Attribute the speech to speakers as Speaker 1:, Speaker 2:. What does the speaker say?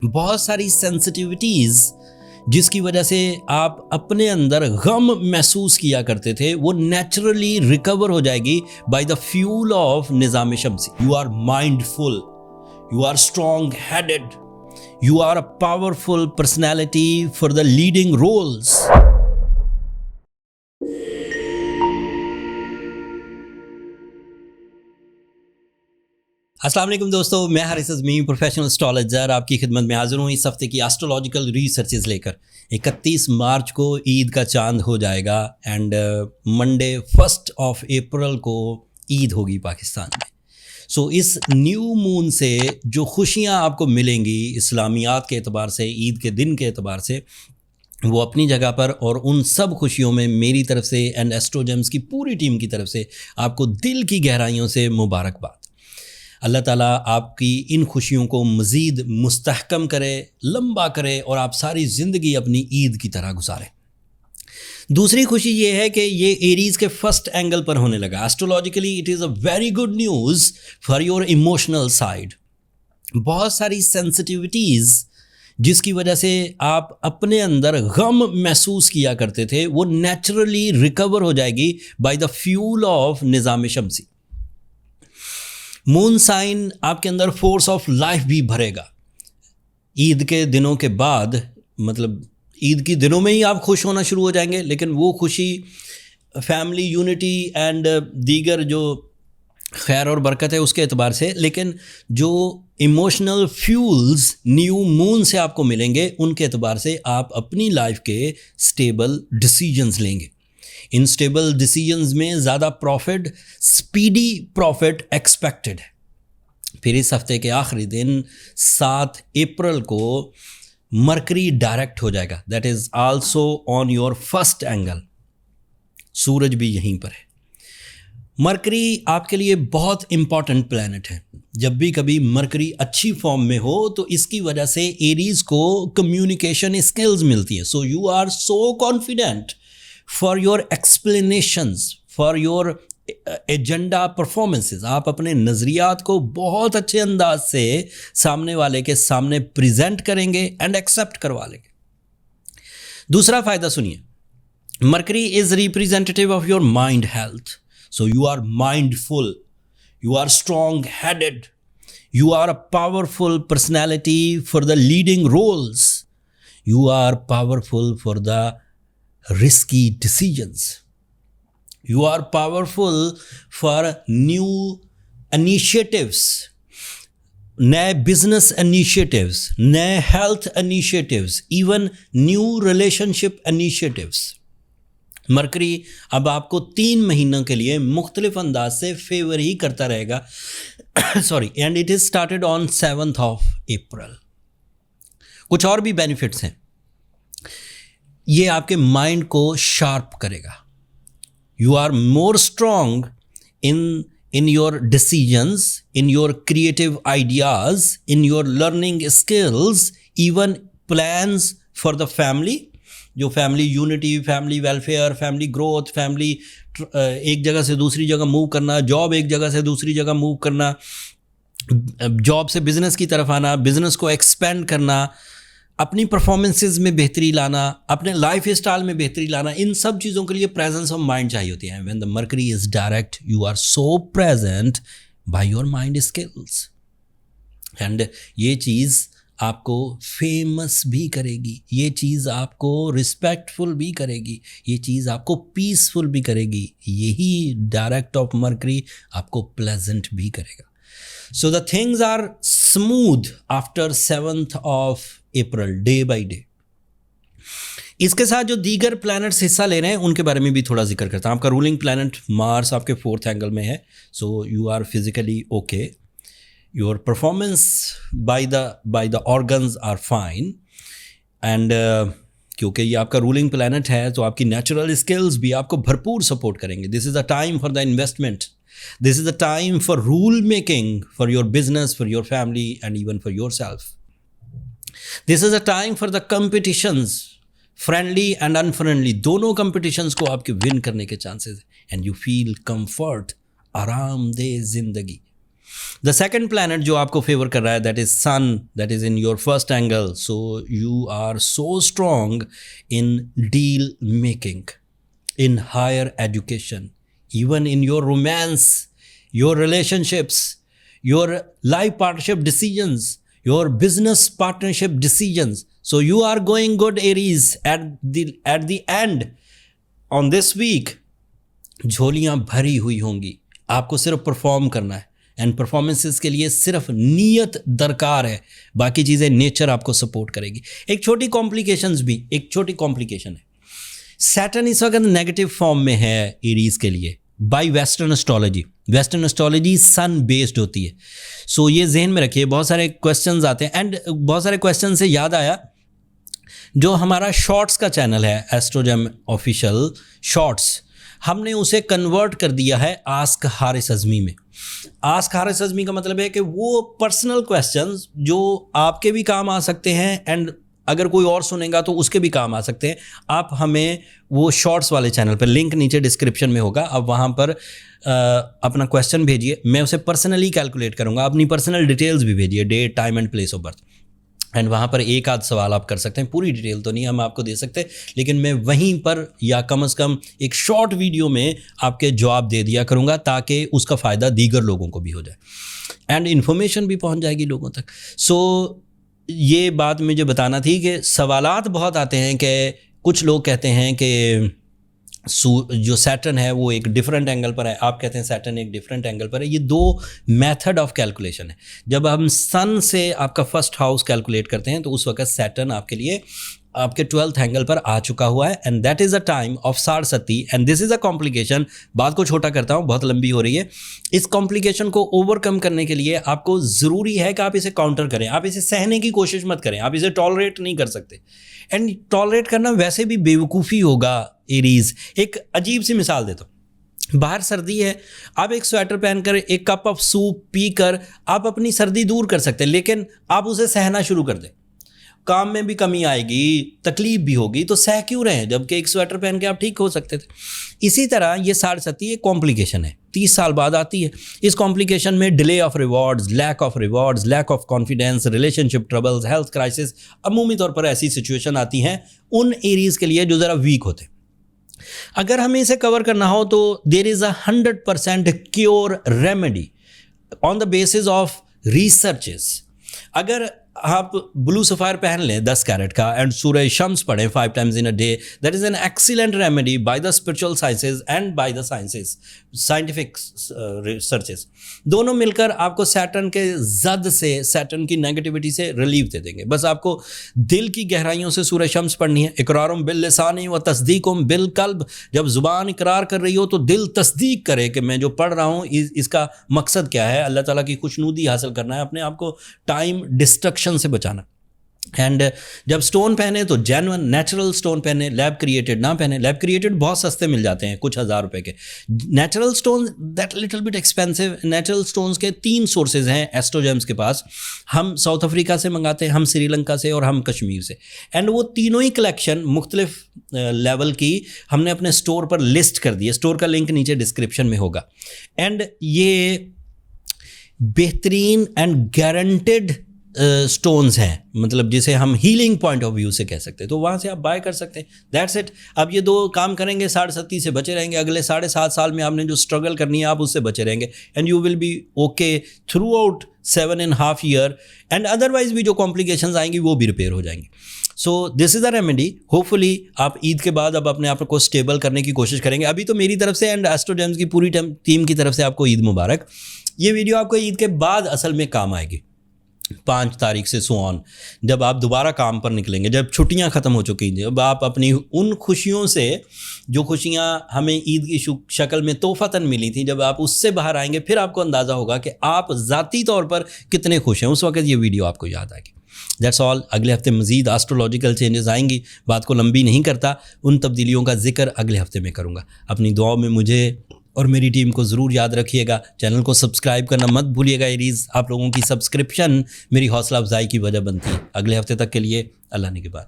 Speaker 1: बहुत सारी सेंसिटिविटीज़ जिसकी वजह से आप अपने अंदर गम महसूस किया करते थे, वो नेचुरली रिकवर हो जाएगी by the fuel of Nizam Shamsi. You are mindful, you are strong headed, you are a powerful personality for the leading roles. अस्सलाम वालेकुम दोस्तों, मैं हारिस अज़मी प्रोफेशनल एस्ट्रोलॉजर आपकी खिदमत में हाजिर हूँ इस हफ्ते की एस्ट्रोलॉजिकल रिसर्चेज लेकर। 31 मार्च को ईद का चांद हो जाएगा एंड मंडे 1 अप्रैल को ईद होगी पाकिस्तान में। सो इस न्यू मून से जो खुशियाँ आपको मिलेंगी इस्लामियात के एतबार से, ईद के दिन के एतबार से, वो अपनी जगह पर, और उन सब खुशियों में मेरी तरफ से एंड एस्ट्रोजेम्स की पूरी टीम की तरफ से आपको दिल की गहराइयों से मुबारकबाद। अल्लाह ताला आपकी इन खुशियों को मज़ीद मुस्तहकम करे, लंबा करे और आप सारी ज़िंदगी अपनी ईद की तरह गुजारें। दूसरी खुशी ये है कि ये एरीज़ के फर्स्ट एंगल पर होने लगा। Astrologically it is a very good news for your emotional side. बहुत सारी सेंसिटिविटीज़ जिसकी वजह से आप अपने अंदर गम महसूस किया करते थे, वो नेचुरली रिकवर हो जाएगी by the fuel of Nizam Shamsi. Moon sign आपके अंदर फोर्स ऑफ लाइफ भी भरेगा। ईद के दिनों के बाद, मतलब ईद की दिनों में ही आप खुश होना शुरू हो जाएंगे, लेकिन वो खुशी फैमिली यूनिटी एंड दीगर जो खैर और बरकत है उसके एतबार से, लेकिन जो इमोशनल फ्यूल्स न्यू मून से आपको मिलेंगे उनके एतबार से आप अपनी लाइफ के स्टेबल डिसीजंस लेंगे। इन स्टेबल डिसीजंस में ज़्यादा प्रॉफिट, स्पीडी प्रॉफिट एक्सपेक्टेड है। फिर इस हफ्ते के आखिरी दिन 7 अप्रैल को मरकरी डायरेक्ट हो जाएगा, that is also on your first angle. सूरज भी यहीं पर है। मरकरी आपके लिए बहुत इंपॉर्टेंट प्लैनेट है। जब भी कभी मरकरी अच्छी फॉर्म में हो तो इसकी वजह से एरीज को कम्युनिकेशन स्किल्स मिलती है। So you are so confident for your explanations, for your agenda performances. आप अपने नज़रियात को बहुत अच्छे अंदाज से सामने वाले के सामने प्रेजेंट करेंगे एंड एक्सेप्ट करवा लेंगे। दूसरा फ़ायदा सुनिए, mercury is representative of your mind health. So you are mindful, you are strong headed, you are a powerful personality for the leading roles, you are powerful for the risky decisions, you are powerful for new initiatives, नए business initiatives, नए health initiatives, even new relationship initiatives। Mercury अब आपको 3 महीनों के लिए मुख्तलिफ अंदाज से फेवर ही करता रहेगा sorry, and it is started on 7 अप्रैल। कुछ और भी बेनिफिट्स हैं। ये आपके माइंड को शार्प करेगा। You are more strong in your decisions, in your creative ideas, in your learning skills, even plans for the family. जो family unity, family welfare, family growth, family एक जगह से दूसरी जगह मूव करना, जॉब एक जगह से दूसरी जगह मूव करना, जॉब से बिज़नेस की तरफ आना, बिज़नेस को एक्सपेंड करना, अपनी परफॉर्मेंसेस में बेहतरी लाना, अपने लाइफ स्टाइल में बेहतरी लाना, इन सब चीज़ों के लिए प्रेजेंस ऑफ माइंड चाहिए होती है। When the mercury is direct, you are so present by your mind skills, and ये चीज़ आपको फेमस भी करेगी, ये चीज़ आपको रिस्पेक्टफुल भी करेगी, ये चीज़ आपको पीसफुल भी करेगी। यही डायरेक्ट ऑफ मरकरी आपको प्लेजेंट भी करेगा। So the things are smooth after 7 April, day by day. इसके साथ जो दीगर प्लैनेट्स हिस्सा ले रहे हैं उनके बारे में भी थोड़ा जिक्र करता हूँ। आपका रूलिंग प्लैनेट मार्स आपके 4th एंगल में है। So you are physically okay, your performance by the organs are fine, and क्योंकि ये आपका रूलिंग प्लैनेट है तो आपकी नेचुरल स्किल्स भी आपको भरपूर सपोर्ट करेंगे। This is a time for the investment, this is a time for rule making for your business, for your family and even for yourself. This is a time for the competitions, friendly and unfriendly, दोनों competitions को आपके win करने के chances, and you feel comfort, आरामदेह जिंदगी। The second planet जो आपको favour कर रहा है that is sun, that is in your first angle. So you are so strong in deal making, in higher education, even in your romance, your relationships, your life partnership decisions, your business partnership decisions. So you are going good, Aries, at the end on this week. झोलियां भरी हुई होंगी, आपको सिर्फ perform करना है and performances के लिए सिर्फ नीयत दरकार है, बाकी चीज़ें नेचर आपको सपोर्ट करेगी. एक छोटी कॉम्प्लिकेशन है. सैटर्न इस वक्त नेगेटिव फॉर्म में है एरीज के लिए by western astrology. Western astrology sun based होती है. सो ये जहन में रखिए, बहुत सारे क्वेश्चंस आते हैं एंड बहुत सारे क्वेश्चन से याद आया, जो हमारा शॉर्ट्स का चैनल है एस्ट्रोजेम ऑफिशियल शॉर्ट्स, हमने उसे कन्वर्ट कर दिया है आस्क हारिस अज़मी में. आस्क हारिस अज़मी का मतलब है कि वो पर्सनल क्वेश्चंस जो आपके भी काम आ सकते हैं एंड अगर कोई और सुनेगा तो उसके भी काम आ सकते हैं. आप हमें वो शॉर्ट्स वाले चैनल पर, लिंक नीचे डिस्क्रिप्शन में होगा, आप वहाँ पर अपना क्वेश्चन भेजिए, मैं उसे पर्सनली कैलकुलेट करूँगा. अपनी पर्सनल डिटेल्स भी भेजिए, date, time and place of birth, and वहाँ पर एक आध सवाल आप कर सकते हैं. पूरी डिटेल तो नहीं हम आपको दे सकते, लेकिन मैं वहीं पर या कम से कम एक शॉर्ट वीडियो में आपके जवाब दे दिया करूँगा, ताकि उसका फ़ायदा दीगर लोगों को भी हो जाए एंड इन्फॉर्मेशन भी पहुँच जाएगी लोगों तक. सो ये बात मुझे बताना थी कि सवालात बहुत आते हैं कि कुछ लोग कहते हैं कि जो सैटर्न है वो एक डिफरेंट एंगल पर है, आप कहते हैं सैटर्न एक डिफरेंट एंगल पर है. ये दो मेथड ऑफ कैलकुलेशन है. जब हम सन से आपका फर्स्ट हाउस कैलकुलेट करते हैं तो उस वक्त सैटर्न आपके लिए आपके 12th एंगल पर आ चुका हुआ है and that is a time of Saraswati and this is a complication. बात को छोटा करता हूँ, बहुत लंबी हो रही है. इस कॉम्प्लिकेशन को ओवरकम करने के लिए आपको ज़रूरी है कि आप इसे काउंटर करें, आप इसे सहने की कोशिश मत करें, आप इसे टॉलरेट नहीं कर सकते. एंड टॉलरेट करना वैसे भी बेवकूफ़ी होगा एरीज. एक अजीब सी मिसाल देता हूँ. बाहर सर्दी है, आप एक स्वेटर पहनकर एक कप ऑफ सूप पीकर आप अपनी सर्दी दूर कर सकते हैं, लेकिन आप उसे सहना शुरू कर दें. काम में भी कमी आएगी, तकलीफ भी होगी, तो सह क्यों रहे, जबकि एक स्वेटर पहन के आप ठीक हो सकते थे. इसी तरह ये सारस्वती एक कॉम्प्लिकेशन है, 30 साल बाद आती है. इस कॉम्प्लिकेशन में delay of rewards, lack of confidence, relationship troubles, health crisis, अमूमी तौर पर ऐसी सिचुएशन आती हैं उन एरीज के लिए जो ज़रा वीक होते हैं. अगर हमें इसे कवर करना हो तो there is a 100% cure remedy on the basis of researches. अगर आप ब्लू सफ़ायर पहन लें 10 कैरेट का एंड सूरज शम्स पढ़ें 5 times in a day, that is an excellent remedy by the spiritual sciences and by the sciences, scientific researches. दोनों मिलकर आपको Saturn के जद से, सैटर्न की नेगेटिविटी से रिलीफ दे देंगे. बस आपको दिल की गहराइयों से सूरज शम्स पढ़नी है. इकरारुम बिल लिसानी व तस्दीकुम बिल कल्ब. जब ज़ुबान इकरार कर रही हो तो दिल तस्दीक करे कि मैं जो पढ़ रहा हूँ इसका मकसद क्या है, अल्लाह ताला की खुशनुदी हासिल करना है, अपने आप को टाइम डिस्ट्रक्शन से बचाना. एंड जब स्टोन पहने तो जेन्युइन नेचुरल स्टोन पहने, लैब क्रिएटेड ना पहने. लैब क्रिएटेड बहुत सस्ते मिल जाते हैं, कुछ हज़ार रुपए के. Natural stone that little bit expensive. Natural stones के 3 सोर्सेज हैं एस्ट्रोजेम्स के पास. हम साउथ अफ्रीका से मंगाते हैं, हम श्रीलंका से और हम कश्मीर से. एंड वो तीनों ही कलेक्शन मुख्तलिफ लेवल की हमने अपने स्टोर पर लिस्ट कर दी है. स्टोर का लिंक नीचे डिस्क्रिप्शन में होगा. एंड ये बेहतरीन एंड गारंटेड स्टोन्स हैं, मतलब जिसे हम हीलिंग पॉइंट ऑफ व्यू से कह सकते हैं, तो वहाँ से आप बाय कर सकते हैं. That's it. अब ये 2 काम करेंगे, सारस्वती से बचे रहेंगे. अगले 7.5 साल में आपने जो स्ट्रगल करनी है आप उससे बचे रहेंगे and you will be okay through out 7.5 year. And otherwise भी जो कॉम्प्लिकेशंस आएंगी वो भी रिपेयर हो जाएंगी. So this is a remedy. Hopefully आप ईद के बाद अब अपने आप को स्टेबल करने की कोशिश करेंगे. अभी तो मेरी तरफ से एंड एस्ट्रोजेम्स की पूरी टीम की तरफ से आपको ईद मुबारक. ये वीडियो आपको ईद के बाद असल में काम आएगी, 5 तारीख से ऑन, जब आप दोबारा काम पर निकलेंगे, जब छुट्टियां ख़त्म हो चुकी हैं, जब आप अपनी उन खुशियों से, जो खुशियां हमें ईद की शक्ल में तोहफ़तन मिली थी, जब आप उससे बाहर आएंगे, फिर आपको अंदाज़ा होगा कि आप ज़ाती तौर पर कितने खुश हैं. उस वक्त ये वीडियो आपको याद आएगी. That's all. अगले हफ्ते मज़ीद एस्ट्रोलॉजिकल चेंजेस आएंगी. बात को लंबी नहीं करता, उन तब्दीलियों का जिक्र अगले हफ्ते में करूँगा. अपनी दुआओं में मुझे और मेरी टीम को ज़रूर याद रखिएगा. चैनल को सब्सक्राइब करना मत भूलिएगा एरीज. आप लोगों की सब्सक्रिप्शन मेरी हौसला अफजाई की वजह बनती है. अगले हफ्ते तक के लिए अल्लाह ने के बाद.